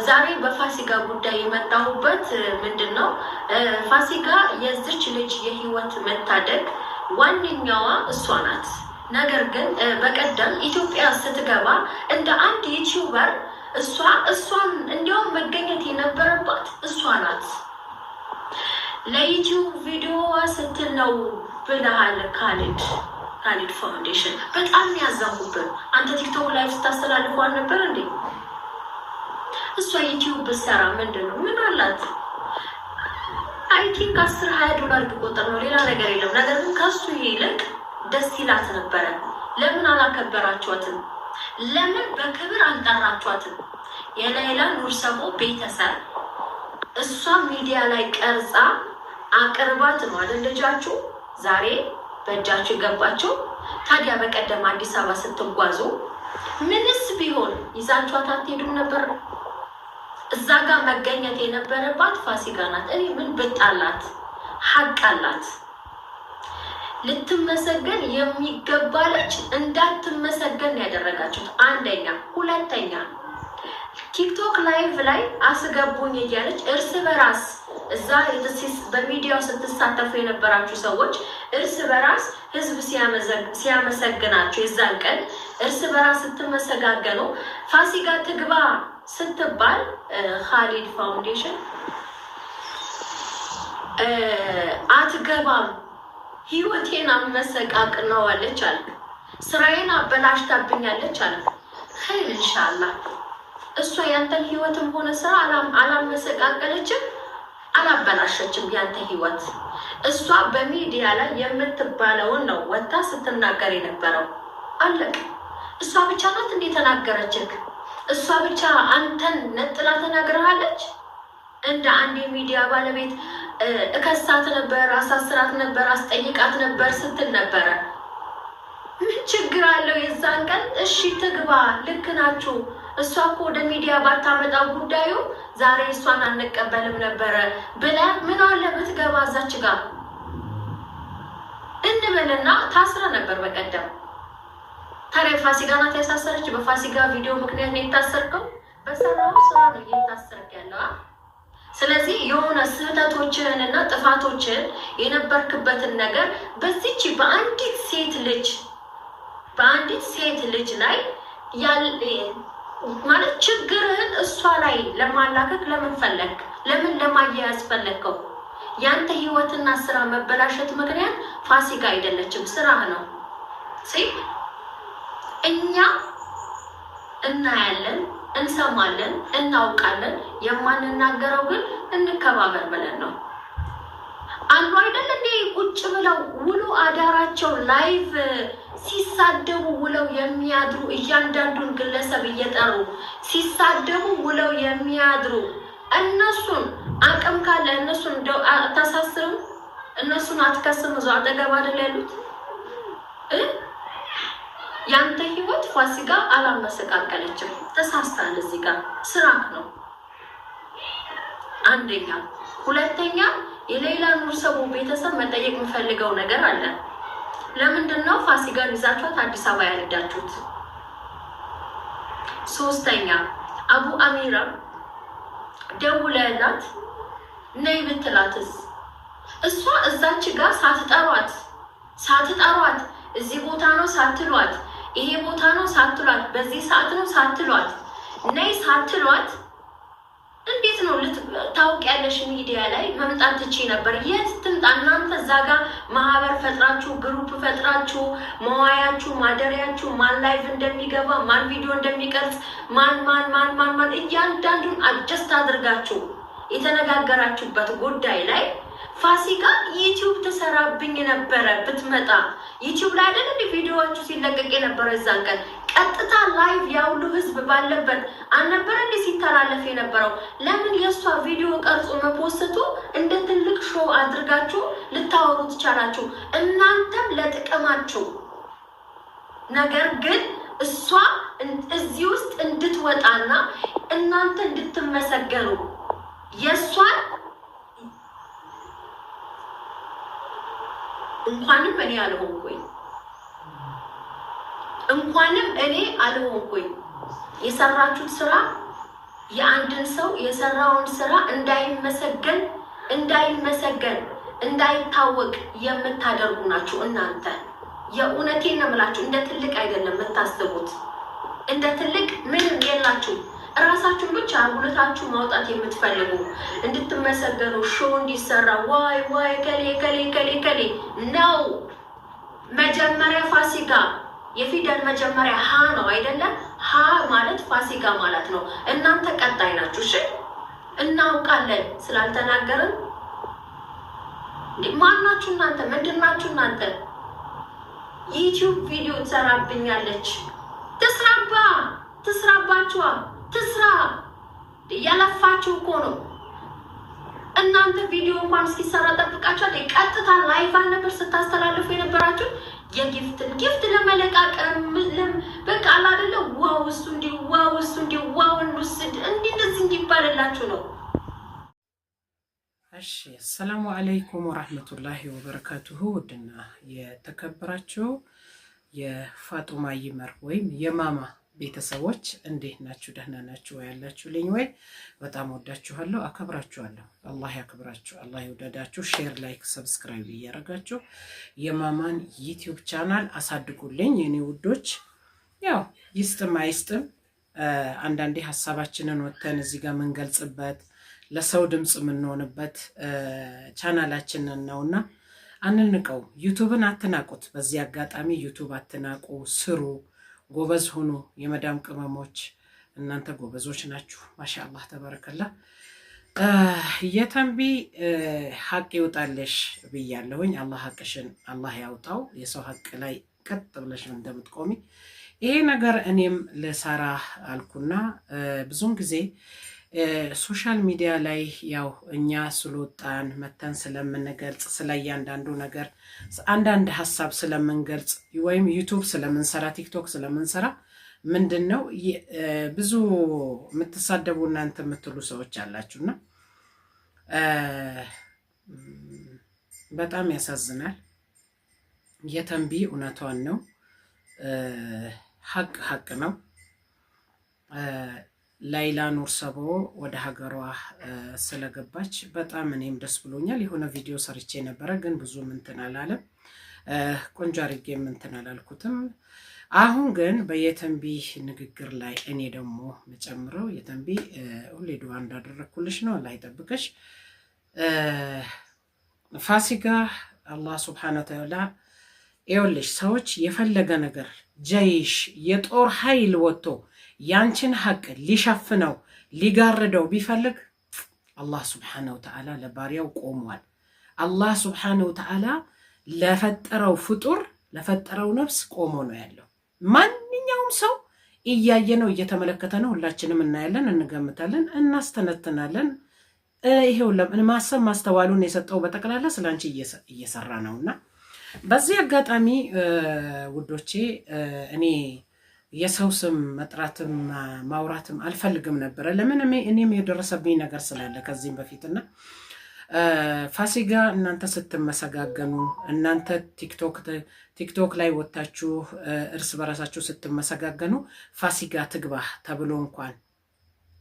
ዛሬ በፋሲካ ጉዳይ የመጣሁበት ምንድነው? ፋሲካ የዚች ልጅ የህይወት መታደግ ዋነኛዋ እሷ ናት። ነገር ግን በቀደም ኢትዮጵያ ስትገባ እንደ አንድ ዩቲዩበር እሷን እንዲያውም መገኘት የነበረባት እሷ ናት። ለዩቲዩብ ቪዲዮዋ ስትል ነው ብለሃል ካሊድ ፋውንዴሽን። በጣም ያዛሁብን። አንተ ቲክቶክ ላይ ስታስተላልፈው አልነበር እንዴ? እሷ ዩቲዩብ ብትሰራ ምንድነው? ምን አላት? አይ ቲንክ 10-20 ዶላር ቢቆጠር ነው፣ ሌላ ነገር የለም። ነገር ግን ከሱ ይልቅ ደስ ይላት ነበረ። ለምን አላከበራችኋትም? ለምን በክብር አልጠራችኋትም? የሌላ ኑር ሰቦ ቤተሰብ እሷ ሚዲያ ላይ ቀርጻ አቅርባት ነው አይደል? ልጃችሁ ዛሬ በእጃችሁ ገባችሁ። ታዲያ በቀደም አዲስ አበባ ስትጓዙ ምንስ ቢሆን ይዛችኋት አትሄዱም ነበር? እዛ ጋር መገኘት የነበረባት ፋሲካ ናት። እኔ ምን ብጣላት? ሀቅ አላት። ልትመሰገን የሚገባለች እንዳትመሰገን ያደረጋችሁት አንደኛ። ሁለተኛ ቲክቶክ ላይቭ ላይ አስገቡኝ እያለች እርስ በራስ እዛ በሚዲያው ስትሳተፉ የነበራችሁ ሰዎች እርስ በራስ ህዝብ ሲያመሰግናችሁ የዛን ቀን እርስ በራስ ስትመሰጋገኑ ፋሲካ ትግባ ስትባል ካሊድ ፋውንዴሽን አትገባም፣ ህይወቴን አመሰቃቅነዋለች አለ። ስራዬን አበላሽታብኛለች አለ። ኸይር ኢንሻአላህ። እሷ ያንተን ህይወትም ሆነ ስራ አላመሰቃቀለችም፣ አላበላሸችም ያንተ ህይወት። እሷ በሚዲያ ላይ የምትባለውን ነው ወታ ስትናገር የነበረው። አለቅ። እሷ ብቻ ናት እንዴ ተናገረችክ? እሷ ብቻ አንተን ነጥላ ተናግረሃለች? እንደ አንድ የሚዲያ ባለቤት እከሳት ነበር፣ አሳስራት ነበር፣ አስጠይቃት ነበር ስትል ነበረ። ምን ችግር አለው? የዛን ቀን እሺ ትግባ፣ ልክ ናችሁ። እሷ እኮ ወደ ሚዲያ ባታመጣው ጉዳዩ ዛሬ እሷን አንቀበልም ነበረ ብለ ምን አለ ብትገባ እዛች ጋር እንበልና ታስረ ነበር በቀደም። ታዲያ ፋሲካ ናት ያሳሰረች? በፋሲካ ቪዲዮ ምክንያት ነው የታሰርከው? በሰራው ስራ ነው እየታሰርክ ያለው። ስለዚህ የሆነ ስህተቶችህን እና ጥፋቶችህን የነበርክበትን ነገር በዚች በአንዲት ሴት ልጅ ላይ ማለት ችግርህን እሷ ላይ ለማላከክ ለምን ፈለግ? ለምን ለማያያዝ ፈለግከው? ያንተ ህይወትና ስራ መበላሸት ምክንያት ፋሲካ አይደለችም፣ ስራህ ነው። እኛ እናያለን፣ እንሰማለን፣ እናውቃለን። የማንናገረው ግን እንከባበር ብለን ነው። አንዱ አይደል እንዴ ቁጭ ብለው ውሎ አዳራቸው ላይቭ ሲሳደቡ ውለው የሚያድሩ እያንዳንዱን ግለሰብ እየጠሩ ሲሳደቡ ውለው የሚያድሩ እነሱን አቅም ካለ እነሱን እንደው አታሳስርም? እነሱን አትከስም? እዛው አጠገብ አይደል ያሉት? ያንተ ህይወት ፋሲካ አላመሰቃቀለችም። ተሳስተሃል። እዚህ ጋር ስራክ ነው አንደኛ። ሁለተኛ የሌላ ኑር ሰቦ ቤተሰብ መጠየቅ የምፈልገው ነገር አለ። ለምንድን ነው ፋሲካን ይዛችኋት አዲስ አበባ ያልሄዳችሁት? ሶስተኛ አቡ አሚራ ደውለላት ነይ ብትላትስ? እሷ እዛች ጋር ሳትጠሯት እዚህ ቦታ ነው ሳትሏት፣ ይሄ ቦታ ነው ሳትሏት፣ በዚህ ሰዓት ነው ሳትሏት፣ ነይ ሳትሏት እንዴት ነው ታውቂያለሽ? ሚዲያ ላይ መምጣት ትችይ ነበር። የት ትምጣ? እናንተ እዛ ጋር ማህበር ፈጥራችሁ ግሩፕ ፈጥራችሁ መዋያችሁ ማደሪያችሁ ማን ላይቭ እንደሚገባ ማን ቪዲዮ እንደሚቀርጽ ማን እያንዳንዱን አጀስት አድርጋችሁ የተነጋገራችሁበት ጉዳይ ላይ ፋሲካ ዩቲዩብ ተሰራብኝ ነበረ ብትመጣ ዩቲዩብ ላይ አይደል እንደ ቪዲዮዎቹ ሲለቀቅ የነበረ እዛን ቀን ቀጥታ ላይቭ ያውሉ ህዝብ ባለበት አልነበረ እንደ ሲተላለፍ የነበረው? ለምን የእሷ ቪዲዮ ቀርጾ መፖስቱ እንደ ትልቅ ሾው አድርጋችሁ ልታወሩ ትቻላችሁ? እናንተም ለጥቅማችሁ። ነገር ግን እሷ እዚህ ውስጥ እንድትወጣና እናንተ እንድትመሰገኑ የእሷን እንኳንም እኔ አልሆንኩኝ የሰራችሁት ስራ የአንድን ሰው የሰራውን ስራ እንዳይመሰገን እንዳይታወቅ የምታደርጉ ናችሁ እናንተ። የእውነቴን ነው የምላችሁ። እንደ ትልቅ አይደለም የምታስቡት፣ እንደ ትልቅ ምንም የላችሁ። እራሳችሁን ብቻ አጉልታችሁ ማውጣት የምትፈልጉ እንድትመሰገኑ፣ ሾው እንዲሰራ፣ ዋይ ዋይ ከሌ ከሌ ከሌ ከሌ ነው። መጀመሪያ ፋሲካ የፊደል መጀመሪያ ሀ ነው አይደለም? ሀ ማለት ፋሲካ ማለት ነው። እናንተ ቀጣይ ናችሁ። እሺ እናውቃለን ስላልተናገርን። ማናችሁ እናንተ? ምንድናችሁ እናንተ? ዩቲዩብ ቪዲዮ ትሰራብኛለች። ትስራባችኋ፣ ትስራ። ያለፋችሁ እኮ ነው እናንተ። ቪዲዮ እንኳን እስኪሰራ ጠብቃችኋል። ቀጥታ ላይቭ ነበር ስታስተላልፉ የነበራችሁ። የጊፍት ለመለቃቀም በቃ አይደለ? ዋው እሱ እንዲህ፣ ዋው እሱ እንዲህ፣ ዋው እንውሰድ እንደዚህ እንዲባልላችሁ ነው። እሺ አሰላሙ አለይኩም ወራህመቱላሂ ወበረካቱሁ። ውድና የተከበራችሁ የፋጡማ ይመር ወይም የማማ ቤተሰቦች እንዴት ናችሁ? ደህና ናችሁ ያላችሁልኝ ወይ? በጣም ወዳችኋለሁ፣ አከብራችኋለሁ። አላህ ያክብራችሁ፣ አላህ ይወደዳችሁ። ሼር፣ ላይክ፣ ሰብስክራይብ እያደረጋችሁ የማማን ዩቲዩብ ቻናል አሳድጉልኝ የኔ ውዶች። ያው ይስጥም አይስጥም አንዳንዴ ሀሳባችንን ወተን እዚህ ጋር የምንገልጽበት ለሰው ድምጽ የምንሆንበት ቻናላችንን ነውና አንንቀው። ዩቱብን አትናቁት። በዚህ አጋጣሚ ዩቱብ አትናቁ፣ ስሩ፣ ጎበዝ ሁኑ። የመዳም ቅመሞች እናንተ ጎበዞች ናችሁ። ማሻአላህ ተበረከላ። የተንቢ ሀቅ ይውጣልሽ ብያለሁኝ። አላህ ሀቅሽን አላህ ያውጣው። የሰው ሀቅ ላይ ቀጥ ብለሽ እንደምትቆሚ ይሄ ነገር እኔም ልሰራ አልኩና ብዙም ጊዜ ሶሻል ሚዲያ ላይ ያው እኛ ስለወጣን መተን ስለምንገልጽ ስለ እያንዳንዱ ነገር አንዳንድ ሀሳብ ስለምንገልጽ ወይም ዩቱብ ስለምንሰራ ቲክቶክ ስለምንሰራ ምንድን ነው ብዙ የምትሳደቡ እናንተ የምትሉ ሰዎች አላችሁና በጣም ያሳዝናል። የተንቢ እውነቷን ነው። ሀቅ ነው። ላይላ ኑር ሰቦ ወደ ሀገሯ ስለገባች በጣም እኔም ደስ ብሎኛል። የሆነ ቪዲዮ ሰርቼ ነበረ፣ ግን ብዙ እንትን አላለም። ቆንጆ አድርጌ እንትን አላልኩትም። አሁን ግን በየተንቢ ንግግር ላይ እኔ ደግሞ መጨምረው የተንቢ ሁሌ ዱዓ እንዳደረግኩልሽ ነው። አላህ ይጠብቅሽ። ፋሲካ አላህ ሱብሓነሁ ወተዓላ ይኸውልሽ፣ ሰዎች የፈለገ ነገር ጀይሽ የጦር ኃይል ወጥቶ ያንቺን ሀቅ ሊሸፍነው ሊጋርደው ቢፈልግ አላህ ስብሓነሁ ወተዓላ ለባሪያው ቆሟል። አላህ ስብሓነሁ ወተዓላ ለፈጠረው ፍጡር ለፈጠረው ነፍስ ቆሞ ነው ያለው። ማንኛውም ሰው እያየ ነው፣ እየተመለከተ ነው። ሁላችንም እናያለን፣ እንገምታለን፣ እናስተነትናለን። ይሄው ማሰብ ማስተዋሉን የሰጠው በጠቅላላ ስላንቺ እየሰራ ነውና በዚህ አጋጣሚ ውዶቼ እኔ የሰው ስም መጥራትም ማውራትም አልፈልግም ነበረ። ለምን እኔም የደረሰብኝ ነገር ስላለ ከዚህም በፊትና ፋሲካ እናንተ ስትመሰጋገኑ እናንተ ቲክቶክ ላይ ወጣችሁ እርስ በራሳችሁ ስትመሰጋገኑ ፋሲካ ትግባህ ተብሎ እንኳን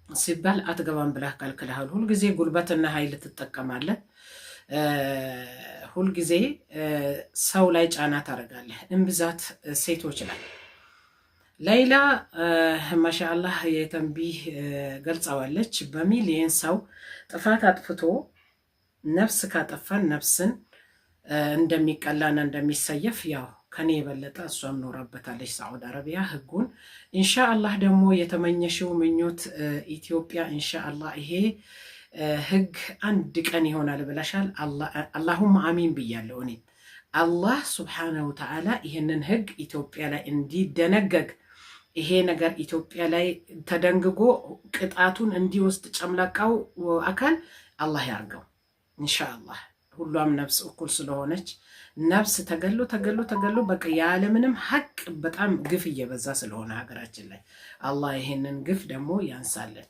ሲባል አትገባም ብለህ ከልክለሃል። ሁልጊዜ ጉልበትና ኃይል ትጠቀማለህ። ሁልጊዜ ሰው ላይ ጫና ታደርጋለህ። እምብዛት ሴቶች ላይ ላይላ ማሻአላህ የተንቢ ገልጸዋለች። በሚሊየን ሰው ጥፋት አጥፍቶ ነፍስ ካጠፋን ነፍስን እንደሚቀላና እንደሚሰየፍ ያው ከኔ የበለጠ እሷም ኖራበታለች ሳዑዲ አረቢያ ህጉን። ኢንሻአላህ ደግሞ የተመኘሽው ምኞት ኢትዮጵያ ኢንሻአላህ ይሄ ህግ አንድ ቀን ይሆናል ብለሻል። አላሁም አሚን ብያለሁ። እኔ አላህ ሱብሓነሁ ወተዓላ ይህንን ህግ ኢትዮጵያ ላይ እንዲደነገግ ይሄ ነገር ኢትዮጵያ ላይ ተደንግጎ ቅጣቱን እንዲወስድ ጨምላቃው አካል አላህ ያርገው ኢንሻአላህ። ሁሏም ነፍስ እኩል ስለሆነች ነፍስ ተገሎ በቃ ያለምንም ሀቅ በጣም ግፍ እየበዛ ስለሆነ ሀገራችን ላይ አላህ ይሄንን ግፍ ደግሞ ያንሳልን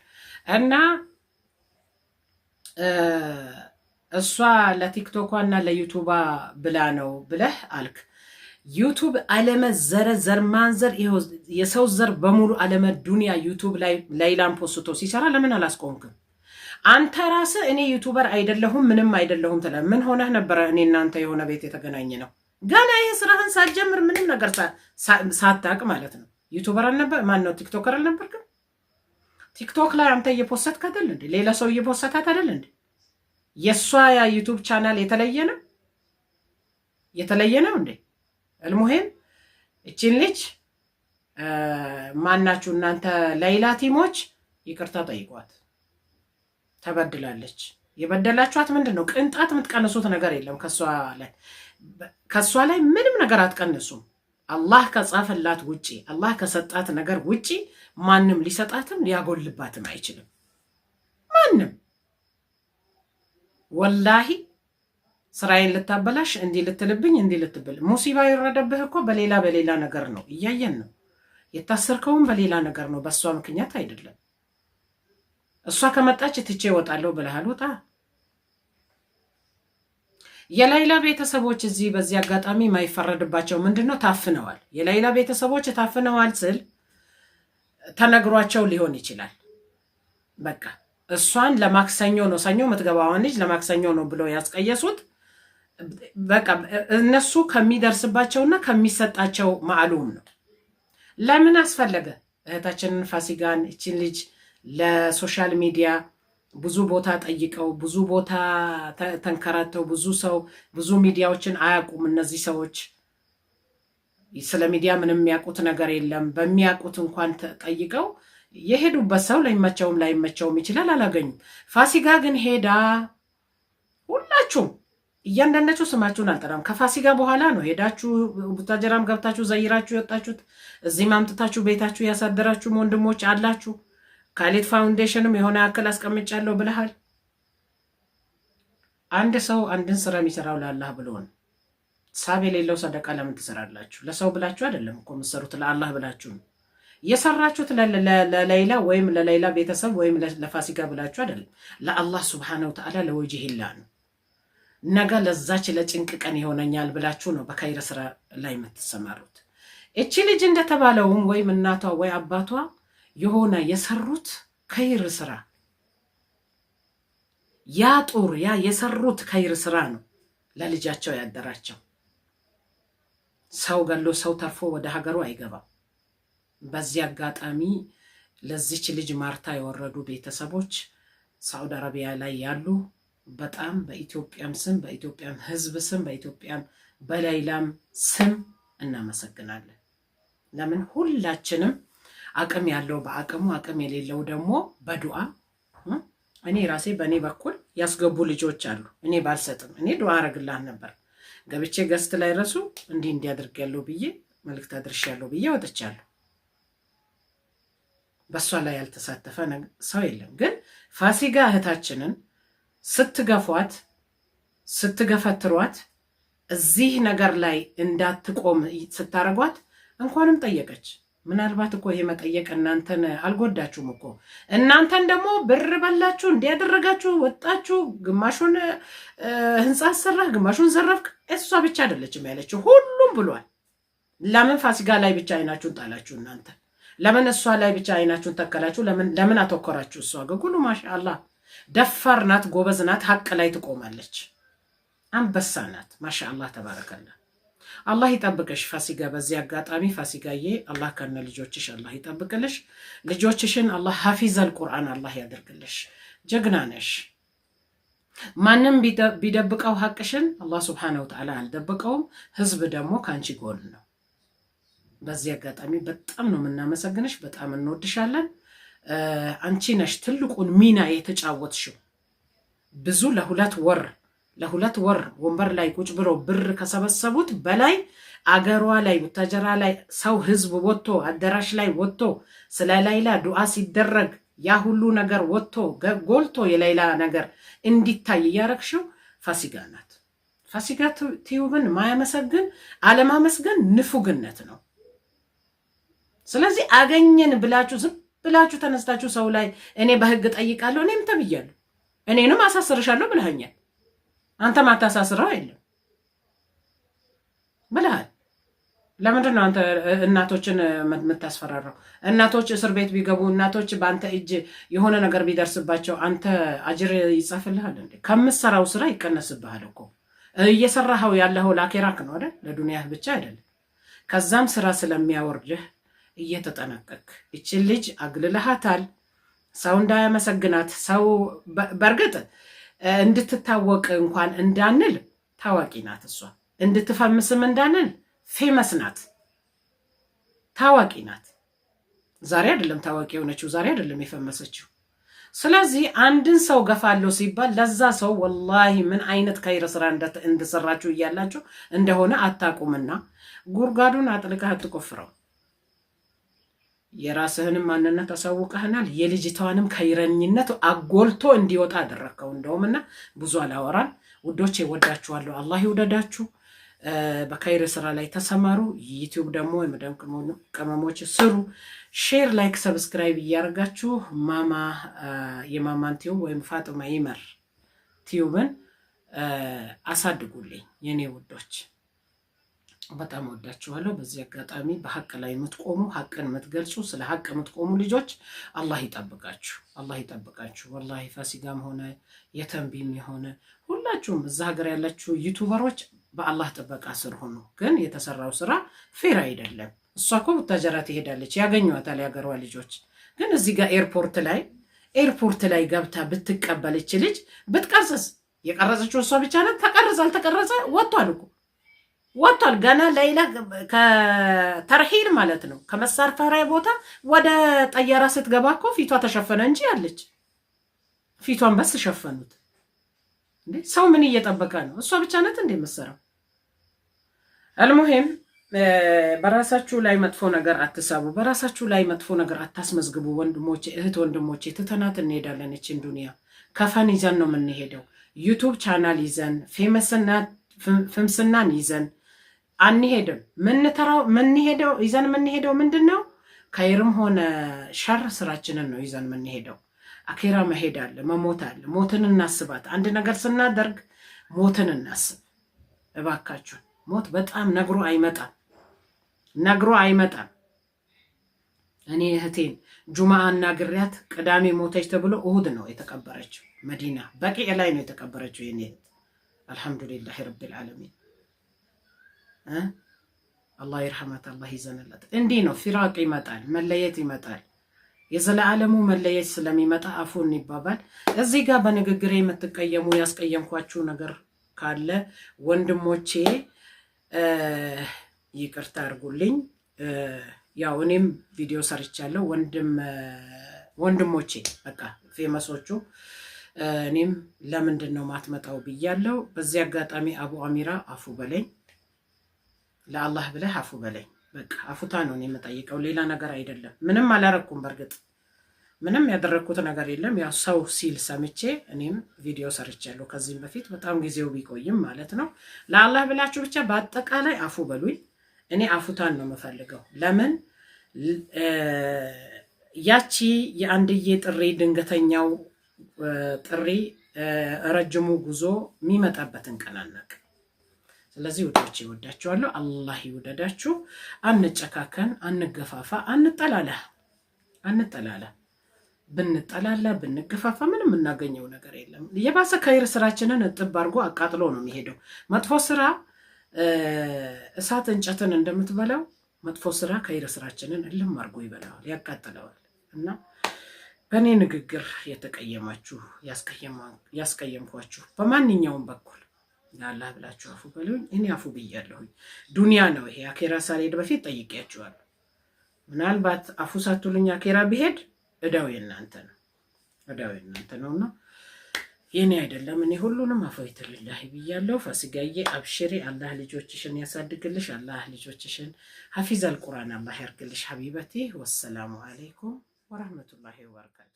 እና እሷ ለቲክቶኳ እና ለዩቱባ ብላ ነው ብለህ አልክ። ዩቱብ አለመ ዘር ማንዘር የሰው ዘር በሙሉ አለመ ዱንያ ዩቱብ ላይ ላይላን ፖስቶ ሲሰራ ለምን አላስቆምክም? አንተ ራስህ እኔ ዩቱበር አይደለሁም ምንም አይደለሁም ትለ ምን ሆነህ ነበረ? እኔ እናንተ የሆነ ቤት የተገናኘ ነው ገና ይህ ስራህን ሳትጀምር ምንም ነገር ሳታቅ ማለት ነው። ዩቱበር አልነበር ማን ነው ቲክቶከር አልነበርክም? ቲክቶክ ላይ አንተ እየፖሰትክ አይደል እንዴ? ሌላ ሰው እየፖሰታት አይደል እንዴ? የሷ ያ ዩቱብ ቻናል የተለየ ነው እንዴ? አልሙሂም እቺን ልጅ ማናችሁ እናንተ ላይላ ቲሞች ይቅርታ ጠይቋት። ተበድላለች። የበደላችኋት ምንድን ነው? ቅንጣት የምትቀንሱት ነገር የለም ከሷ ላይ ምንም ነገር አትቀንሱም። አላህ ከጻፈላት ውጪ አላህ ከሰጣት ነገር ውጪ ማንም ሊሰጣትም ሊያጎልባትም አይችልም። ማንም ወላሂ ስራዬን ልታበላሽ እንዲህ ልትልብኝ እንዲህ ልትብል ሙሲባ ይረደብህ እኮ በሌላ ነገር ነው። እያየን ነው። የታሰርከውን በሌላ ነገር ነው፣ በእሷ ምክንያት አይደለም። እሷ ከመጣች ትቼ እወጣለሁ ብለሃል፣ ውጣ። የላይላ ቤተሰቦች እዚህ በዚህ አጋጣሚ ማይፈረድባቸው ምንድነው? ታፍነዋል። የላይላ ቤተሰቦች ታፍነዋል ስል ተነግሯቸው ሊሆን ይችላል። በቃ እሷን ለማክሰኞ ነው ሰኞ የምትገባዋን ልጅ ለማክሰኞ ነው ብሎ ያስቀየሱት። በቃ እነሱ ከሚደርስባቸውና ከሚሰጣቸው ማዕሉም ነው። ለምን አስፈለገ? እህታችንን ፋሲካን እችን ልጅ ለሶሻል ሚዲያ ብዙ ቦታ ጠይቀው ብዙ ቦታ ተንከራተው ብዙ ሚዲያዎችን አያውቁም። እነዚህ ሰዎች ስለ ሚዲያ ምንም የሚያውቁት ነገር የለም። በሚያውቁት እንኳን ጠይቀው የሄዱበት ሰው ላይመቸውም ይችላል፣ አላገኙም። ፋሲካ ግን ሄዳ ሁላችሁም እያንዳንዳችሁ ስማችሁን አልጠራም። ከፋሲካ በኋላ ነው ሄዳችሁ ቡታጀራም ገብታችሁ ዘይራችሁ የወጣችሁት። እዚህ ማምጥታችሁ ቤታችሁ ያሳደራችሁም ወንድሞች አላችሁ። ካሊድ ፋውንዴሽንም የሆነ ያክል አስቀምጫለሁ ብለሃል። አንድ ሰው አንድን ስራ የሚሰራው ለአላህ ብሎ ነው። ሳብ የሌለው ሰደቃ ለምን ትሰራላችሁ? ለሰው ብላችሁ አይደለም እኮ የምትሰሩት፣ ለአላህ ብላችሁ ነው የሰራችሁት። ለሌላ ወይም ለሌላ ቤተሰብ ወይም ለፋሲካ ብላችሁ አይደለም፣ ለአላህ ሱብሓነሁ ወተዓላ ለወጅሂላ ነው። ነገ ለዛች ለጭንቅ ቀን ይሆነኛል ብላችሁ ነው በኸይር ስራ ላይ የምትሰማሩት። እቺ ልጅ እንደተባለውም ወይም እናቷ ወይ አባቷ የሆነ የሰሩት ኸይር ስራ ያ ጡር ያ የሰሩት ኸይር ስራ ነው ለልጃቸው ያደራቸው። ሰው ገሎ ሰው ተርፎ ወደ ሀገሩ አይገባም። በዚህ አጋጣሚ ለዚች ልጅ ማርታ የወረዱ ቤተሰቦች ሳዑዲ አረቢያ ላይ ያሉ በጣም በኢትዮጵያም ስም በኢትዮጵያም ህዝብ ስም በኢትዮጵያም በላይላም ስም እናመሰግናለን። ለምን ሁላችንም አቅም ያለው በአቅሙ አቅም የሌለው ደግሞ በዱዓ እኔ ራሴ በእኔ በኩል ያስገቡ ልጆች አሉ። እኔ ባልሰጥም እኔ ዱዓ አረግላህ ነበር ገብቼ ገስት ላይ ረሱ እንዲያደርግ ያለው ብዬ መልእክት አድርሻለሁ ብዬ ወጥቻለሁ። በሷ ላይ ያልተሳተፈ ሰው የለም። ግን ፋሲካ እህታችንን ስትገፏት ስትገፈትሯት እዚህ ነገር ላይ እንዳትቆም ስታረጓት እንኳንም ጠየቀች። ምናልባት እኮ ይሄ መጠየቅ እናንተን አልጎዳችሁም እኮ። እናንተን ደግሞ ብር በላችሁ እንዲያደረጋችሁ ወጣችሁ፣ ግማሹን ህንፃ አሰራህ፣ ግማሹን ዘረፍክ። እሷ ብቻ አይደለችም ያለችው፣ ሁሉም ብሏል። ለምን ፋሲካ ላይ ብቻ አይናችሁን ጣላችሁ? እናንተ ለምን እሷ ላይ ብቻ አይናችሁን ተከላችሁ? ለምን አተኮራችሁ? እሷ ግን ሁሉ ማሻአላህ ደፋር ናት፣ ጎበዝ ናት፣ ሀቅ ላይ ትቆማለች፣ አንበሳ ናት። ማሻአላህ ተባረከላ። አላህ ይጠብቅሽ ፋሲካ። በዚህ አጋጣሚ ፋሲካዬ አላህ ከነ ልጆችሽ አላህ ይጠብቅልሽ። ልጆችሽን አላህ ሐፊዘል ቁርአን አላህ ያደርግልሽ። ጀግና ነሽ። ማንም ቢደብቀው ሐቅሽን አላህ ሱብሓነሁ ወተዓላ አልደብቀውም። ህዝብ ደግሞ ካንቺ ጎን ነው። በዚህ አጋጣሚ በጣም ነው የምናመሰግንሽ፣ በጣም እንወድሻለን። አንቺ ነሽ ትልቁን ሚና የተጫወትሽው። ብዙ ለሁለት ወር ወንበር ላይ ቁጭ ብሎ ብር ከሰበሰቡት በላይ አገሯ ላይ ቡታጀራ ላይ ሰው ህዝብ ወጥቶ አዳራሽ ላይ ወጥቶ ስለ ላይላ ዱዓ ሲደረግ ያ ሁሉ ነገር ወጥቶ ጎልቶ የላይላ ነገር እንዲታይ እያረግሽው ፋሲካ ናት። ፋሲካ ቲዩብን ማያመሰግን አለማመስገን ንፉግነት ነው። ስለዚህ አገኘን ብላችሁ ዝም ብላችሁ ተነስታችሁ ሰው ላይ እኔ በህግ ጠይቃለሁ እኔም ተብያለሁ እኔንም አሳስርሻለሁ ብለኸኛል። አንተ ማታሳስረው የለም ብለሃል። ለምንድን ነው አንተ እናቶችን የምታስፈራራው? እናቶች እስር ቤት ቢገቡ፣ እናቶች በአንተ እጅ የሆነ ነገር ቢደርስባቸው አንተ አጅር ይጻፍልሃል እንዴ? ከምትሰራው ስራ ይቀነስብሃል እኮ። እየሰራኸው ያለኸው ለአኬራክ ነው አይደል? ለዱንያህ ብቻ አይደለም። ከዛም ስራ ስለሚያወርድህ እየተጠነቀቅ እችን ልጅ አግልልሃታል። ሰው እንዳያመሰግናት፣ ሰው በእርግጥ እንድትታወቅ እንኳን እንዳንል ታዋቂ ናት እሷ። እንድትፈምስም እንዳንል ፌመስ ናት፣ ታዋቂ ናት። ዛሬ አይደለም ታዋቂ የሆነችው፣ ዛሬ አይደለም የፈመሰችው። ስለዚህ አንድን ሰው ገፋለሁ ሲባል ለዛ ሰው ወላሂ ምን አይነት ከይረ ስራ እንደሰራችሁ እያላችሁ እንደሆነ አታቁምና ጉርጓዱን አጥልቀህ አትቆፍረው። የራስህንም ማንነት አሳውቀህናል። የልጅቷንም ከይረኝነት አጎልቶ እንዲወጣ አደረግከው። እንደውምና ብዙ አላወራን ውዶች፣ ይወዳችኋለሁ። አላህ ይውደዳችሁ። በከይር ስራ ላይ ተሰማሩ። ዩቲዩብ ደግሞ የመዳም ቅመሞች ስሩ። ሼር፣ ላይክ፣ ሰብስክራይብ እያደረጋችሁ የማማን ቲዩብ ወይም ፋጡማ ይመር ቲዩብን አሳድጉልኝ የኔ ውዶች። በጣም ወዳችኋለሁ። በዚህ አጋጣሚ በሀቅ ላይ የምትቆሙ ሀቅን የምትገልጹ ስለ ሀቅ የምትቆሙ ልጆች አላህ ይጠብቃችሁ፣ አላህ ይጠብቃችሁ። ወላሂ ፋሲካም ሆነ የተንቢም የሆነ ሁላችሁም እዛ ሀገር ያላችሁ ዩቱበሮች በአላህ ጥበቃ ስር ሆኑ። ግን የተሰራው ስራ ፌር አይደለም። እሷ እኮ ቡታጀራ ትሄዳለች፣ ያገኟታል የሀገሯ ልጆች። ግን እዚህ ጋር ኤርፖርት ላይ ገብታ ብትቀበልች ልጅ ብትቀርጽስ? የቀረጸችው እሷ ብቻ ናት። ተቀረጸ አልተቀረጸ ወጥቷል እኮ ወጥቷል። ገና ሌላ ከተርሂል ማለት ነው ከመሳፈሪያ ቦታ ወደ ጠያራ ስትገባ እኮ ፊቷ ተሸፈነ እንጂ አለች። ፊቷን በስ ሸፈኑት። እንዴ ሰው ምን እየጠበቀ ነው? እሷ ብቻ ናት እንዴ የምትሰራው? አልሙሂም በራሳችሁ ላይ መጥፎ ነገር አትሳቡ፣ በራሳችሁ ላይ መጥፎ ነገር አታስመዝግቡ። ወንድሞቼ እህት ወንድሞቼ፣ ትተናት እንሄዳለን። እችን ዱንያ ከፈን ይዘን ነው የምንሄደው። ዩቱብ ቻናል ይዘን ፍምስናን ይዘን አንሄድም። ይዘን የምንሄደው ምንድን ነው? ከይርም ሆነ ሸር ስራችንን ነው ይዘን የምንሄደው። አኬራ መሄድ አለ፣ መሞት አለ። ሞትን እናስባት። አንድ ነገር ስናደርግ ሞትን እናስብ እባካችሁ። ሞት በጣም ነግሮ አይመጣም። እኔ እህቴን ጁምዓ አናግሪያት ቅዳሜ ሞተች ተብሎ እሁድ ነው የተቀበረችው። መዲና በቂዕ ላይ ነው የተቀበረችው የኔ እህት። አልሐምዱሊላህ ረብል ዓለሚን። አላህ ይርሐመት፣ አላህ ይዘንለት። እንዲህ ነው ፊራቅ ይመጣል፣ መለየት ይመጣል። የዘለዓለሙ መለየት ስለሚመጣ አፉን ይባባል። እዚህ ጋር በንግግሬ የምትቀየሙ ያስቀየምኳችሁ ነገር ካለ ወንድሞቼ ይቅርታ አድርጉልኝ። ያው እኔም ቪዲዮ ሰርቻለሁ። ወንድሞቼ በቃ ፌመሶቹ እኔም ለምንድን ነው ማትመጣው ብያለሁ። በዚህ አጋጣሚ አቡ አሚራ አፉ በለኝ፣ ለአላህ ብለህ አፉ በለኝ። በቃ አፉታ ነው የምጠይቀው፣ ሌላ ነገር አይደለም። ምንም አላረኩም። በእርግጥ ምንም ያደረግኩት ነገር የለም። ያው ሰው ሲል ሰምቼ እኔም ቪዲዮ ሰርቻለሁ ከዚህም በፊት በጣም ጊዜው ቢቆይም ማለት ነው። ለአላህ ብላችሁ ብቻ በአጠቃላይ አፉ በሉኝ። እኔ አፉታን ነው የምፈልገው። ለምን ያቺ የአንድዬ ጥሪ ድንገተኛው ጥሪ ረጅሙ ጉዞ የሚመጣበትን ቀን አናውቅም። ስለዚህ ውዶቼ ይወዳችኋለሁ። አላህ ይውደዳችሁ። አንጨካከን፣ አንገፋፋ፣ አንጠላላ። ብንጠላላ ብንገፋፋ ምንም የምናገኘው ነገር የለም። የባሰ ከይር ስራችንን እጥብ አድርጎ አቃጥሎ ነው የሚሄደው። መጥፎ ስራ እሳት እንጨትን እንደምትበላው መጥፎ ስራ ከይር ስራችንን እልም አድርጎ ይበላዋል፣ ያቃጥለዋል። እና በእኔ ንግግር የተቀየማችሁ ያስቀየምኳችሁ በማንኛውም በኩል ለአላህ ብላችሁ አፉ በሉኝ። እኔ አፉ ብያለሁኝ። ዱንያ ነው ይሄ። አኬራ ሳልሄድ በፊት ጠይቄያችኋለሁ። ምናልባት አፉ ሳትሉኝ አኬራ ብሄድ እዳው የእናንተ ነውና የኔ አይደለም። እኔ ሁሉንም አፈይት ልላሂ ብያለሁ። ፋሲካዬ አብሽሪ፣ አላህ ልጆችሽን ያሳድግልሽ። አላህ ልጆችሽን ሐፊዝ አልቁርአን አላህ ያርግልሽ ሐቢበቲ። ወሰላሙ አለይኩም ወራህመቱላሂ ወበረካቱ።